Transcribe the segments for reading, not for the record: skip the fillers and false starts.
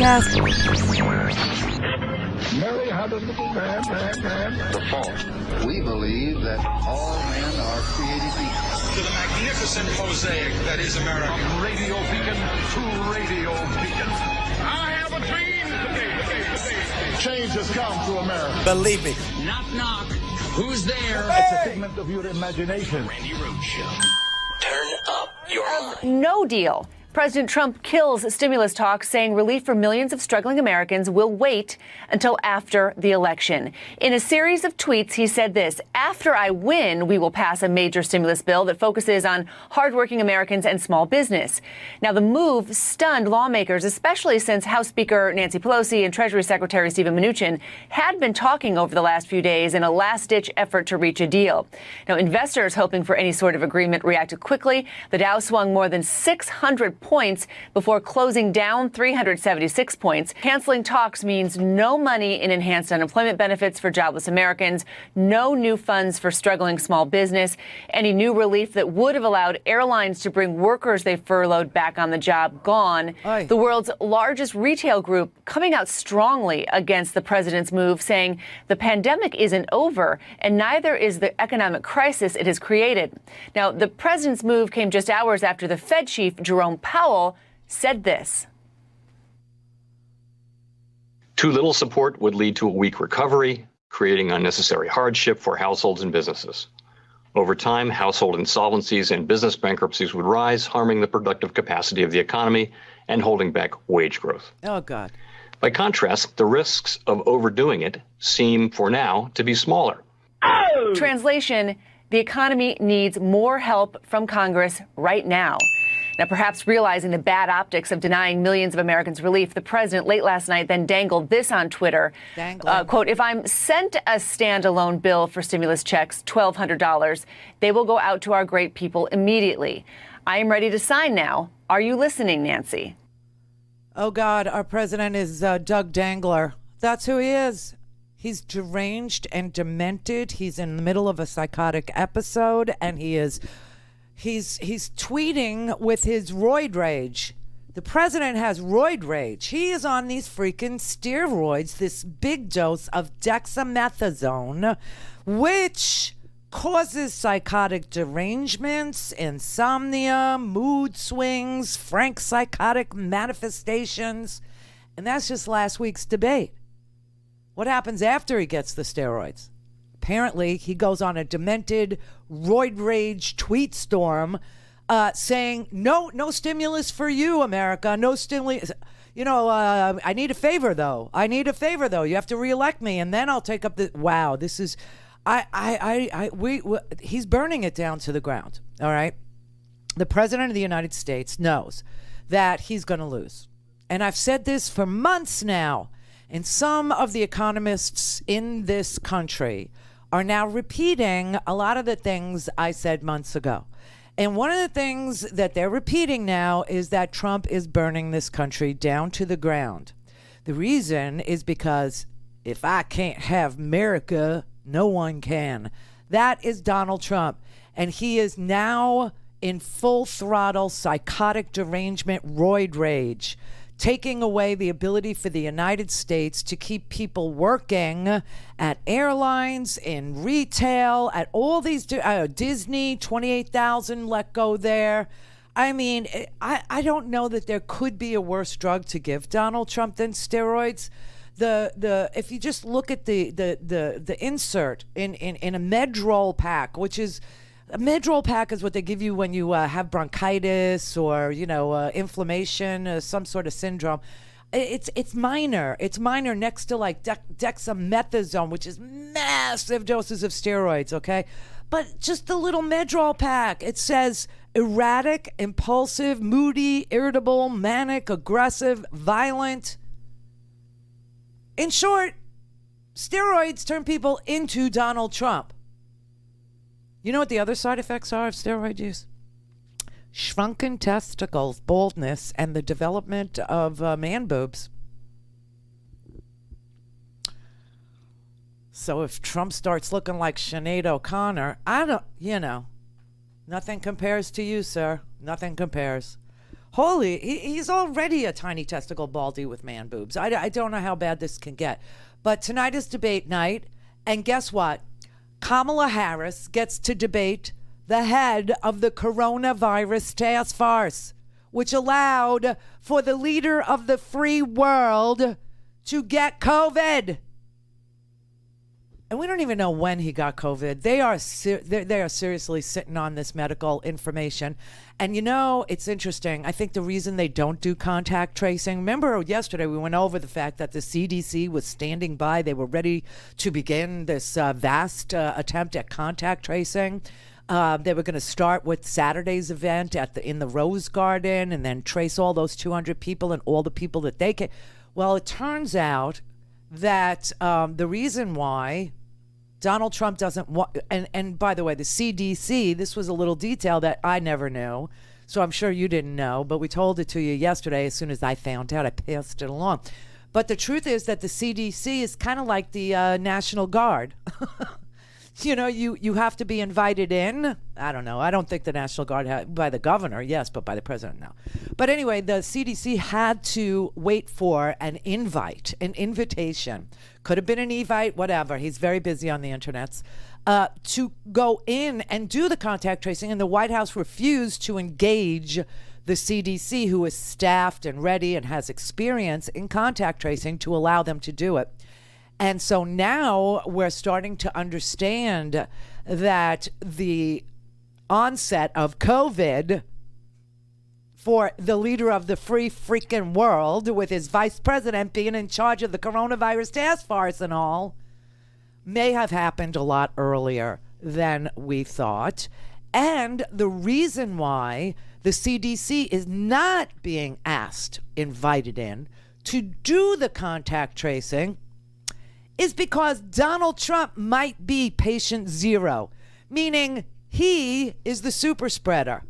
podcast. Mary had a little man. The fall. We believe that all men are created equal. To the magnificent mosaic that is America. From radio beacon to radio beacon. I have a dream today. Change has come to America. Believe me. Knock, knock. Who's there? It's a figment of your imagination. Randy Rhoads Show. Turn up your No deal. President Trump kills stimulus talks, saying relief for millions of struggling Americans will wait until after the election. In a series of tweets, he said this: "After I win, we will pass a major stimulus bill that focuses on hardworking Americans and small business." Now, the move stunned lawmakers, especially since House Speaker Nancy Pelosi and Treasury Secretary Steven Mnuchin had been talking over the last few days in a last-ditch effort to reach a deal. Now, investors hoping for any sort of agreement reacted quickly. The Dow swung more than 600 points before closing down 376 points. Canceling talks means no money in enhanced unemployment benefits for jobless Americans, no new funds for struggling small business, any new relief that would have allowed airlines to bring workers they furloughed back on the job gone. Aye. The world's largest retail group coming out strongly against the president's move, saying the pandemic isn't over and neither is the economic crisis it has created. Now, the president's move came just hours after the Fed chief, Jerome Powell, said this. Too little support would lead to a weak recovery, creating unnecessary hardship for households and businesses. Over time, household insolvencies and business bankruptcies would rise, harming the productive capacity of the economy and holding back wage growth. Oh, God. By contrast, the risks of overdoing it seem, for now, to be smaller. Translation: the economy needs more help from Congress right now. Now, perhaps realizing the bad optics of denying millions of Americans relief, the president late last night then dangled this on Twitter. Quote, "If I'm sent a standalone bill for stimulus checks, $1,200, they will go out to our great people immediately. I am ready to sign now. Are you listening, Nancy?" Oh, God, our president is Doug Dangler. That's who he is. He's deranged and demented. He's in the middle of a psychotic episode, and he's tweeting with his roid rage. The president has roid rage. He is on these freaking steroids, this big dose of dexamethasone, which causes psychotic derangements, insomnia, mood swings, frank psychotic manifestations. And that's just last week's debate. What happens after he gets the steroids? Apparently, he goes on a demented, roid rage tweet storm saying, no stimulus for you, America. No stimulus. You know, I need a favor, though. You have to reelect me, and then I'll take up the... Wow, this is... he's burning it down to the ground, all right? The president of the United States knows that he's going to lose. And I've said this for months now. And some of the economists in this country are now repeating a lot of the things I said months ago. And one of the things that they're repeating now is that Trump is burning this country down to the ground. The reason is because if I can't have America, no one can. That is Donald Trump. And he is now in full throttle psychotic derangement, roid rage, taking away the ability for the United States to keep people working at airlines, in retail, at all these, Disney, 28,000 let go there. I mean, I don't know that there could be a worse drug to give Donald Trump than steroids. If you just look at the insert in a Medrol pack, which is... A Medrol pack is what they give you when you have bronchitis or, inflammation, some sort of syndrome. It's minor. It's minor next to like dexamethasone, which is massive doses of steroids, okay? But just the little Medrol pack, it says erratic, impulsive, moody, irritable, manic, aggressive, violent. In short, steroids turn people into Donald Trump. You know what the other side effects are of steroid use? Shrunken testicles, baldness, and the development of man boobs. So if Trump starts looking like Sinead O'Connor, nothing compares to you, sir. Nothing compares. He's already a tiny testicle baldy with man boobs. I don't know how bad this can get. But tonight is debate night. And guess what? Kamala Harris gets to debate the head of the coronavirus task force, which allowed for the leader of the free world to get COVID. And we don't even know when he got COVID. They are seriously sitting on this medical information. And you know, it's interesting. I think the reason they don't do contact tracing, remember yesterday we went over the fact that the CDC was standing by. They were ready to begin this vast attempt at contact tracing. They were going to start with Saturday's event in the Rose Garden and then trace all those 200 people and all the people that they can. Well, it turns out that the reason why Donald Trump doesn't want, and by the way, the CDC, this was a little detail that I never knew, so I'm sure you didn't know, but we told it to you yesterday as soon as I found out. I passed it along. But the truth is that the CDC is kind of like the National Guard. You know, you have to be invited in. I don't know. I don't think the National Guard by the governor, yes, but by the president, no. But anyway, the CDC had to wait for an invite, an invitation. Could have been an evite, whatever. He's very busy on the internets. To go in and do the contact tracing, and the White House refused to engage the CDC, who is staffed and ready and has experience in contact tracing, to allow them to do it. And so now we're starting to understand that the onset of COVID for the leader of the free freaking world, with his vice president being in charge of the coronavirus task force and all, may have happened a lot earlier than we thought. And the reason why the CDC is not being invited in to do the contact tracing is because Donald Trump might be patient zero, meaning he is the super spreader.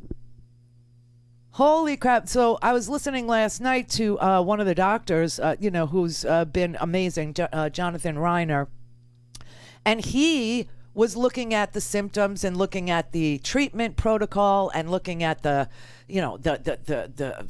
Holy crap. So I was listening last night to one of the doctors, who's been amazing, Jonathan Reiner, and he was looking at the symptoms and looking at the treatment protocol and looking at the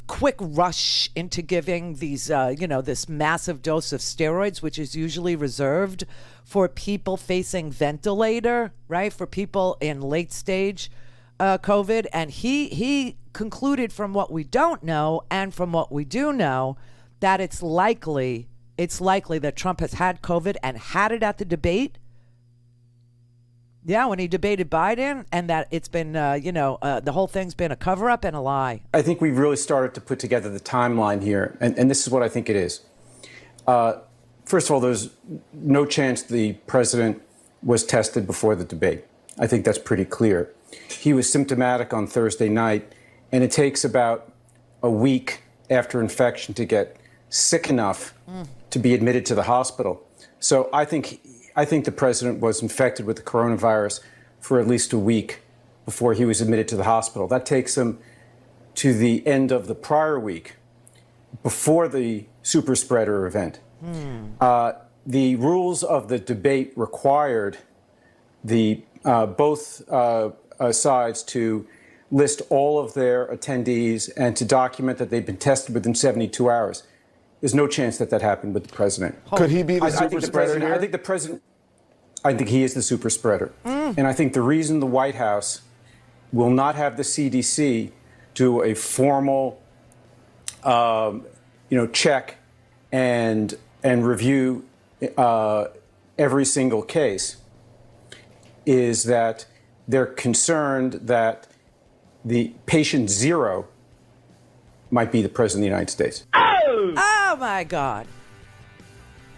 quick rush into giving these, this massive dose of steroids, which is usually reserved for people facing ventilator, right? For people in late stage COVID. And he concluded, from what we don't know and from what we do know, that it's likely that Trump has had COVID and had it at the debate. Yeah, when he debated Biden, and that it's been, the whole thing's been a cover-up and a lie. I think we've really started to put together the timeline here, and this is what I think it is. First of all, there's no chance the president was tested before the debate. I think that's pretty clear. He was symptomatic on Thursday night, and it takes about a week after infection to get sick enough to be admitted to the hospital. So I think the president was infected with the coronavirus for at least a week before he was admitted to the hospital. That takes him to the end of the prior week, before the super spreader event. The rules of the debate required the both sides to list all of their attendees and to document that they've been tested within 72 hours. There's no chance that happened with the president. Could he be the super spreader here? I think he is the super spreader. And I think the reason the White House will not have the CDC do a formal, check and review every single case is that they're concerned that the patient zero might be the president of the United States. Oh, my God.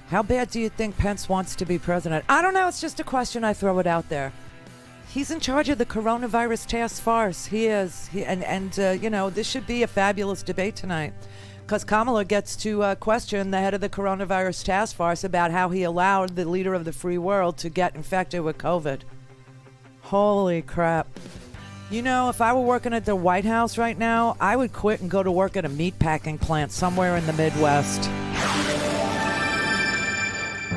How bad do you think Pence wants to be president? I don't know. It's just a question. I throw it out there. He's in charge of the coronavirus task force. He is. This should be a fabulous debate tonight, because Kamala gets to question the head of the coronavirus task force about how he allowed the leader of the free world to get infected with COVID. Holy crap. You know, if I were working at the White House right now, I would quit and go to work at a meatpacking plant somewhere in the Midwest.